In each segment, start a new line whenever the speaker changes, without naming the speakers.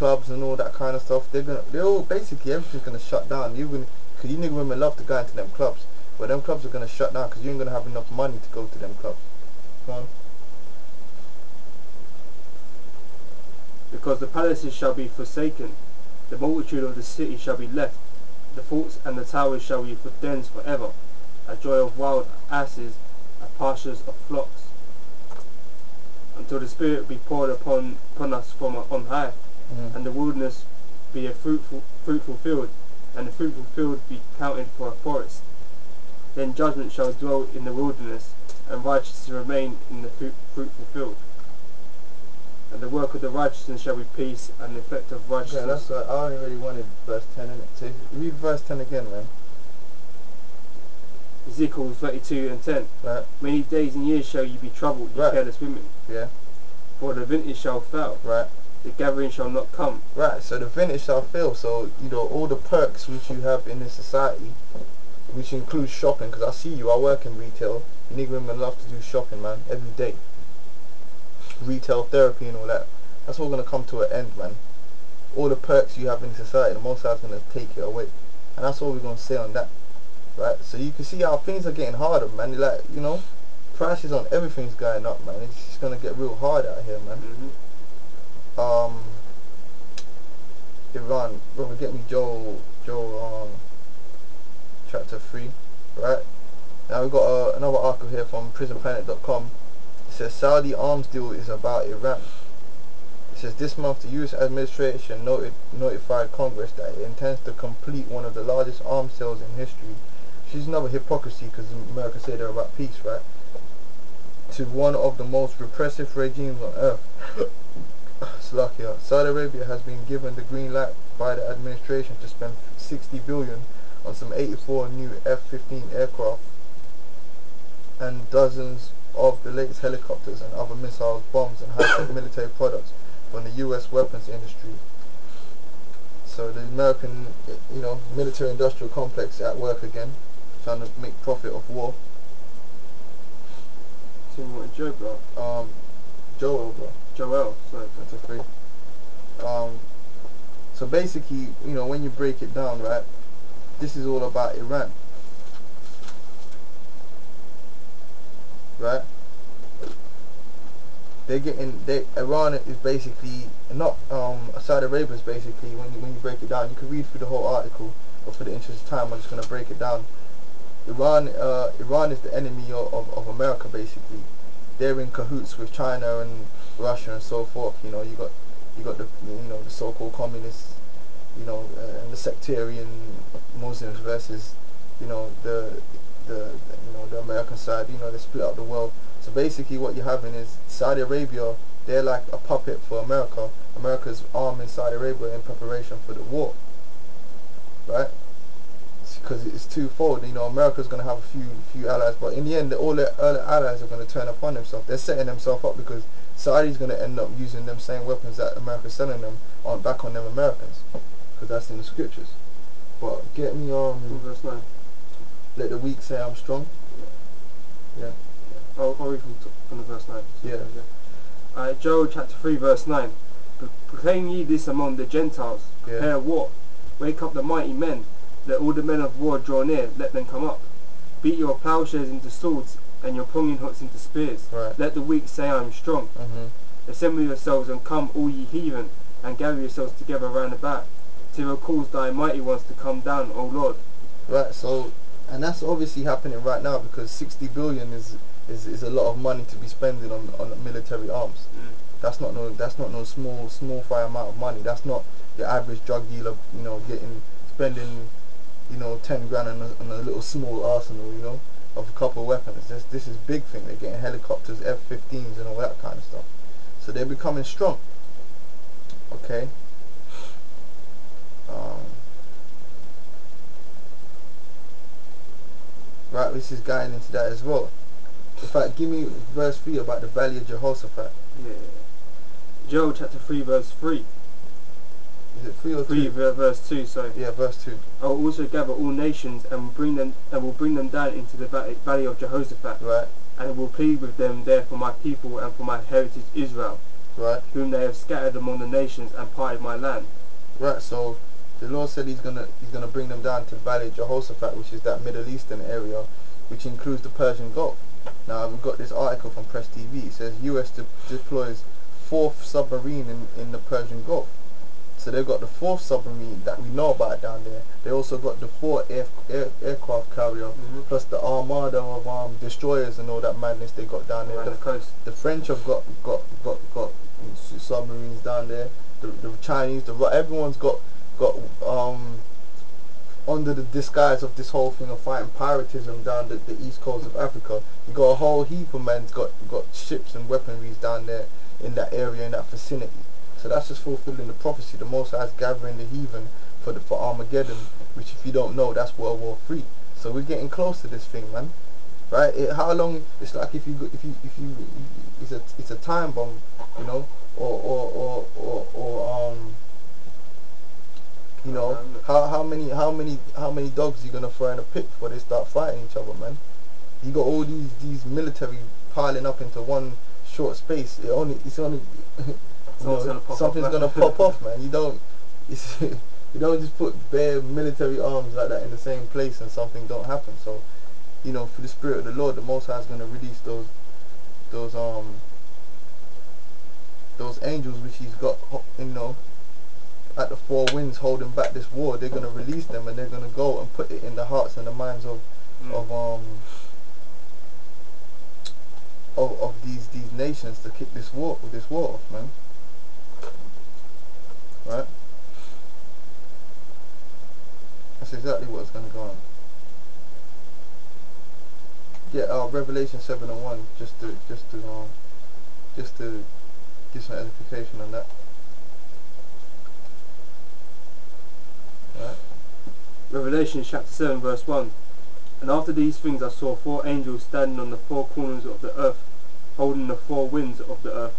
clubs and all that kind of stuff. They're all basically everything's gonna shut down. Cause you nigga women love to go into them clubs, but them clubs are gonna shut down because you ain't gonna have enough money to go to them clubs. Go on.
Because the palaces shall be forsaken, the multitude of the city shall be left, the forts and the towers shall be for dens forever, a joy of wild asses, a pastures of flocks, until the Spirit be poured upon us from on high, and the wilderness be a fruitful field, and the fruitful field be counted for a forest. Then judgment shall dwell in the wilderness, and righteousness remain in the fruitful field. And the work of the righteousness shall be peace, and the effect of righteousness.
Yeah, that's what I only really wanted verse 10 in it. So read verse 10 again, man.
Ezekiel 32 and 10.
Right.
Many days and years shall you be troubled, you careless women.
Yeah.
For the vintage shall fail.
Right.
The gathering shall not come.
Right. So the vintage shall fail. So all the perks which you have in this society, which includes shopping, because I see you, I work in retail. You nigga women love to do shopping, man, every day. Retail therapy and all that. That's all gonna come to an end, man. All the perks you have in society, the Most High's gonna take it away, and that's all we're gonna say on that, right? So you can see how things are getting harder, man. Like prices on everything's going up, man. It's just gonna get real hard out here, man. Iran, brother, get me Joel chapter 3, right? Now we've got another article here from prisonplanet.com. It says Saudi arms deal is about Iran. It says this month the US administration notified Congress that it intends to complete one of the largest arms sales in history. Which is another hypocrisy because America say they're about peace, right? To one of the most repressive regimes on earth. Slovakia. Saudi Arabia has been given the green light by the administration to spend $60 billion on some 84 new F-15 aircraft and dozens of the latest helicopters and other missiles, bombs and high-tech military products from the US weapons industry. So the American, military-industrial complex at work again, trying to make profit of war.
Joe, bro. Joel, sorry.
That's a three. So basically, when you break it down, right, this is all about Iran. Right? Iran is basically not Saudi Arabia is basically when you break it down, you can read through the whole article, but for the interest of time I'm just gonna break it down. Iran is the enemy of America basically. They're in cahoots with China and Russia and so forth. You got the the so-called communists, and the sectarian Muslims versus the American side. They split up the world. So basically what you're having is Saudi Arabia, they're like a puppet for America. America's arming Saudi Arabia in preparation for the war, right? Because it's twofold. America's going to have a few allies, but in the end all their allies are going to turn upon themselves. They're setting themselves up because Saudi's going to end up using them same weapons that America's selling them back on them Americans, because that's in the scriptures. But get me
verse 9.
Let the weak say I'm strong. Yeah.
I'll read from the verse 9.
Yeah.
Joel chapter 3 verse 9. Proclaim ye this among the Gentiles. Prepare war. Wake up the mighty men. Let all the men of war draw near. Let them come up. Beat your plowshares into swords and your pruning hooks into spears.
Right.
Let the weak say I am strong. Assemble yourselves and come, all ye heathen, and gather yourselves together round about, till cause thy mighty ones to come down, O Lord.
Right. So, and that's obviously happening right now because 60 billion is a lot of money to be spending on military arms. That's not no small fry amount of money. That's not your average drug dealer, spending 10 grand on a little small arsenal, of a couple of weapons. This is big thing. They're getting helicopters, F-15s and all that kind of stuff. So they're becoming strong. Okay. Right, this is going into that as well. In fact, give me verse 3 about the valley of Jehoshaphat.
Yeah. Joel chapter 3 verse 3.
Is it 3 or 2?
3 verse 2, sorry.
Yeah, verse 2.
I will also gather all nations and will bring them down into the valley of Jehoshaphat.
Right.
And will plead with them there for my people and for my heritage Israel.
Right.
whom they have scattered among the nations and parted my land.
Right. So the Lord said He's gonna bring them down to the Valley of Jehoshaphat, which is that Middle Eastern area, which includes the Persian Gulf. Now we've got this article from Press TV. It says U.S. deploys fourth submarine in the Persian Gulf. So they've got the fourth submarine that we know about down there. They also got the four aircraft carrier, plus the armada of destroyers and all that madness they got down there.
Around the coast.
The French have got submarines down there. The Chinese, everyone's got under the disguise of this whole thing of fighting piratism down the east coast of Africa. You got a whole heap of men's got ships and weaponries down there in that area, in that vicinity. So that's just fulfilling the prophecy. The Most High is gathering the heathen for Armageddon, which, if you don't know, that's World War III. So we're getting close to this thing, man. Right? How long? It's like if you it's a time bomb, you know, or you know, how many dogs you gonna throw in a pit before they start fighting each other, man? You got all these military piling up into one short space. It's only something's gonna pop off, man. You don't just put bare military arms like that in the same place and something don't happen. So, you know, for the Spirit of the Lord, the Most High is gonna release those angels which He's got, you know, at the four winds holding back this war. They're gonna release them, and they're gonna go and put it in the hearts and the minds of these nations to kick this war off, man. Right? That's exactly what's going to go on. Yeah, Revelation 7:1, just to give some edification on that. Right?
Revelation chapter 7 verse 1. And after these things I saw four angels standing on the four corners of the earth, holding the four winds of the earth,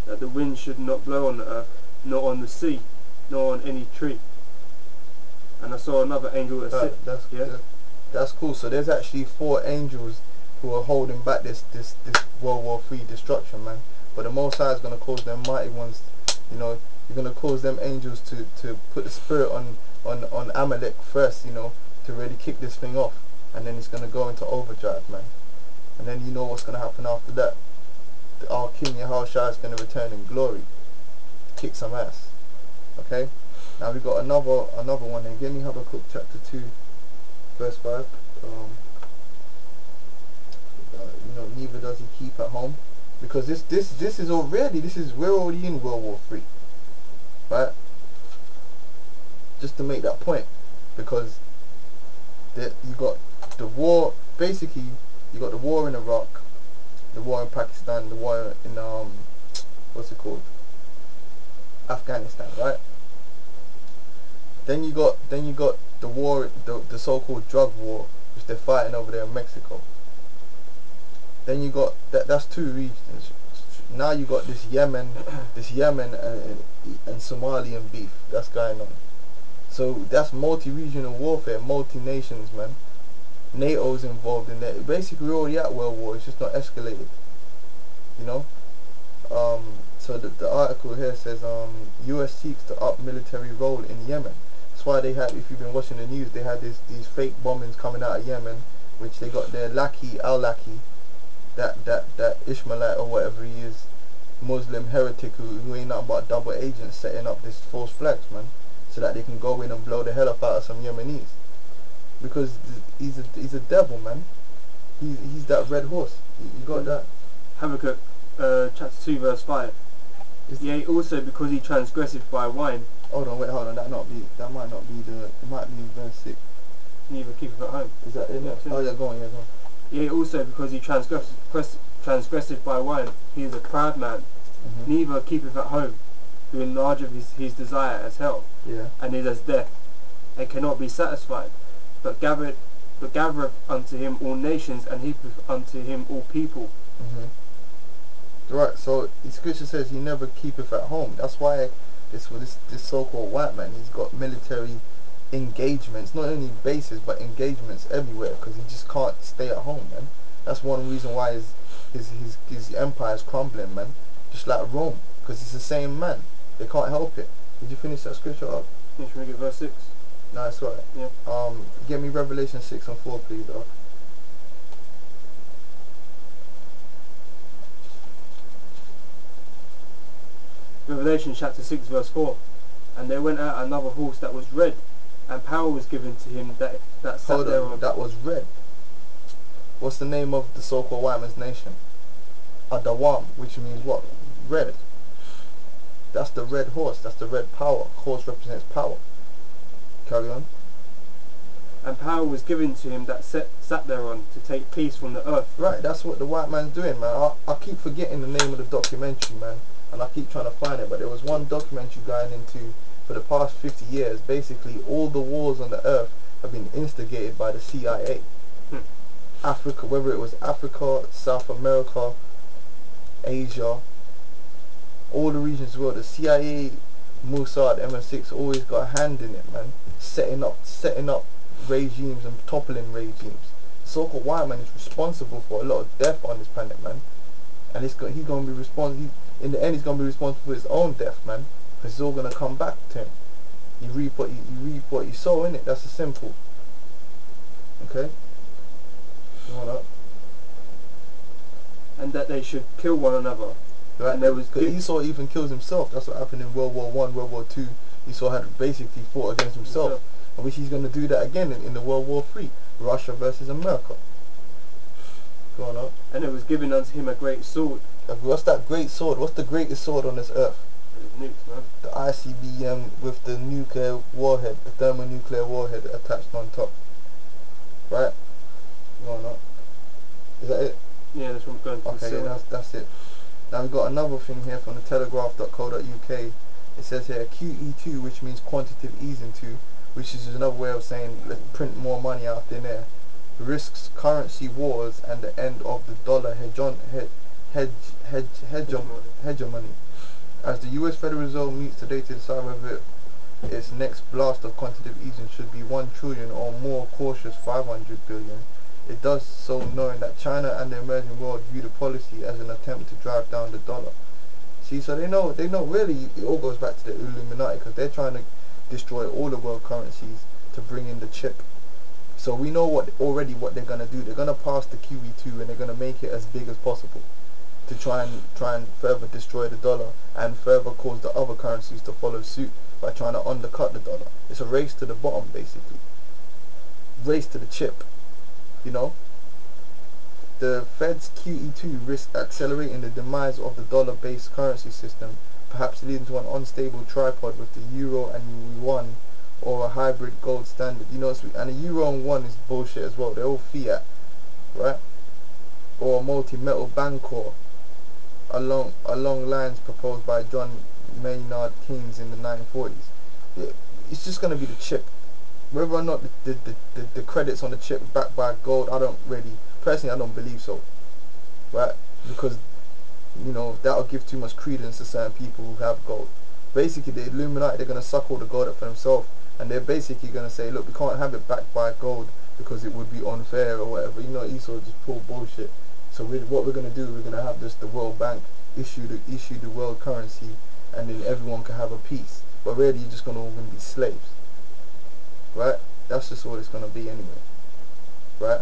that the wind should not blow on the earth, nor on the sea, nor on any tree. And I saw another angel
that's cool. So there's actually four angels who are holding back this World War III destruction, man. But the Most High is going to cause them mighty ones, you know, you're going to cause them angels to put the spirit on Amalek first, you know, to really kick this thing off. And then it's going to go into overdrive, man. And then you know what's going to happen after that. Our King Yahushua is going to return in glory, kick some ass. Okay, now we got another one here. Give me Habakkuk chapter 2 verse 5. You know, neither does he keep at home, because we're already in World War III, right? Just to make that point, because you got the war. Basically, you got the war in Iraq, the war in Pakistan, the war in what's it called, Afghanistan, right? Then you got the war, the so-called drug war, which they're fighting over there in Mexico. Then you got that's two regions. Now you got this Yemen and Somalian beef that's going on. So that's multi-regional warfare, multi-nations, man. NATO's involved in that. Basically, we're already at world war. It's just not escalated, you know. So the article here says U.S. seeks to up military role in Yemen. That's why they had, if you've been watching the news, they had these fake bombings coming out of Yemen, which they got their al-Laki, that Ishmaelite or whatever he is, Muslim heretic who ain't nothing but double agents, setting up this false flags, man, so that they can go in and blow the hell up out of some Yemenis. Because he's a devil, man. He's that red horse. You got that?
Habakkuk chapter 2 verse 5. Yea, also because he transgresseth by wine.
Hold on. That might not be it might be in verse 6.
Neither keepeth at home.
Is that it? Oh yeah, go on.
Yea, also because he transgresseth by wine, he is a proud man. Neither keepeth at home, who enlargeth his desire as hell, and is as death, and cannot be satisfied, but gathereth unto him all nations, and heapeth unto him all people.
Right, so the scripture says he never keepeth at home. That's why this so-called white man, he's got military engagements, not only bases but engagements everywhere, because he just can't stay at home, man. That's one reason why his empire is crumbling, man. Just like Rome, because it's the same man. They can't help it. Did you finish that scripture up?
You should make it verse 6.
No, that's right.
Yeah.
Get me Revelation 6:4, please, dog.
Revelation chapter 6 verse 4. And there went out another horse that was red, and power was given to him that sat thereon.
That was red. What's the name of the so-called white man's nation? Adawam, which means what? Red. That's the red horse. That's the red power. Horse represents power. Carry on.
And power was given to him that sat thereon to take peace from the earth.
Right, that's what the white man's doing, man. I keep forgetting the name of the documentary, man, and I keep trying to find it, but there was one documentary going into, for the past 50 years, basically all the wars on the earth have been instigated by the CIA. Africa, whether it was Africa, South America, Asia, all the regions as well, the CIA, Mossad, MI6 always got a hand in it, man. Setting up regimes and toppling regimes. So-called white man is responsible for a lot of death on this planet, man. And he's gonna be responsible. In the end, he's gonna be responsible for his own death, man. Because it's all gonna come back to him. You reap what you sow, innit? That's a simple. Okay. You want up?
And that they should kill one another.
Right.
And there was
Esau even kills himself. That's what happened in World War I, World War II. Esau had basically fought against himself. I wish he's going to do that again in the World War III. Russia versus America. Go on up.
And it was given unto him a great sword.
What's that great sword? What's the greatest sword on this earth?
Nukes, man.
The ICBM with the nuclear warhead, the thermonuclear warhead attached on top. Right? Go on up. Is that it?
Yeah, that's what we're going to.
Okay, yeah, that's it. Now we've got another thing here from the telegraph.co.uk. It says here QE2, which means quantitative easing 2, which is another way of saying let's print more money out thin air, risks currency wars and the end of the dollar hegemony. As the US Federal Reserve meets today to decide whether its next blast of quantitative easing should be 1 trillion or more cautious 500 billion, it does so knowing that China and the emerging world view the policy as an attempt to drive down the dollar. See, so they know really it all goes back to the Illuminati, because they're trying to destroy all the world currencies to bring in the chip. So we know already what they're gonna do. They're gonna pass the QE2 and they're gonna make it as big as possible to try and further destroy the dollar and further cause the other currencies to follow suit by trying to undercut the dollar. It's a race to the bottom, basically. Race to the chip. You know, the Fed's QE2 risks accelerating the demise of the dollar-based currency system, perhaps leading to an unstable tripod with the euro and yuan, or a hybrid gold standard. You know, and the euro and yuan is bullshit as well. They're all fiat, right? Or a multi-metal bancor, along lines proposed by John Maynard Keynes in the 1940s. It's just going to be the chip. Whether or not the credits on the chip backed by gold, I don't believe so, right? Because, you know, that'll give too much credence to certain people who have gold. Basically, the Illuminati, they're going to suck all the gold up for themselves, and they're basically going to say, look, we can't have it backed by gold because it would be unfair or whatever. You know, Esau just pull bullshit. So what we're going to do, we're going to have just the World Bank issue the world currency, and then everyone can have a piece. But really, you're just all going to be slaves. Right? That's just what it's going to be anyway. Right?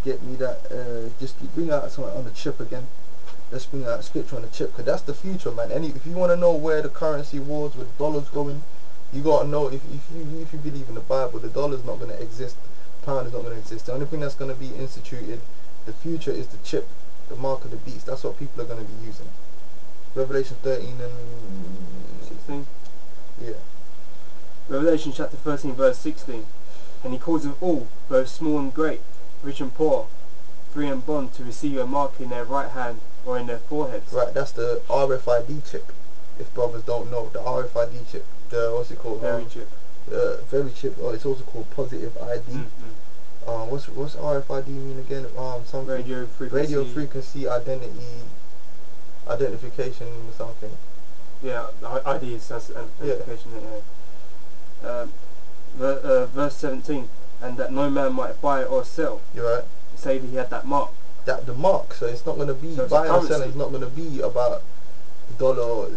Get me that, just bring out something on the chip again. Let's bring out a scripture on the chip, because that's the future, man. If you want to know where the currency wars, where the dollar's going, you got to know, if you believe in the Bible, the dollar's not going to exist, the pound is not going to exist. The only thing that's going to be instituted, the future, is the chip, the mark of the beast. That's what people are going to be using. Revelation 13 and
16.
Yeah.
Revelation chapter 13 verse 16. And he calls them all, both small and great, rich and poor, free and bond, to receive a mark in their right hand or in their foreheads.
Right, that's the RFID chip. If brothers don't know, the RFID chip, what's it called?
Very chip.
Very chip. Oh, it's also called positive ID. What's RFID mean again? Something. Radio frequency identification or something.
Yeah, ID is identification. Yeah. Verse 17, and that no man might buy or sell.
You're right.
Save he had that mark
the mark. So it's not going to be
So it's a
buying or selling.
currency.
It's not going to be about the dollar.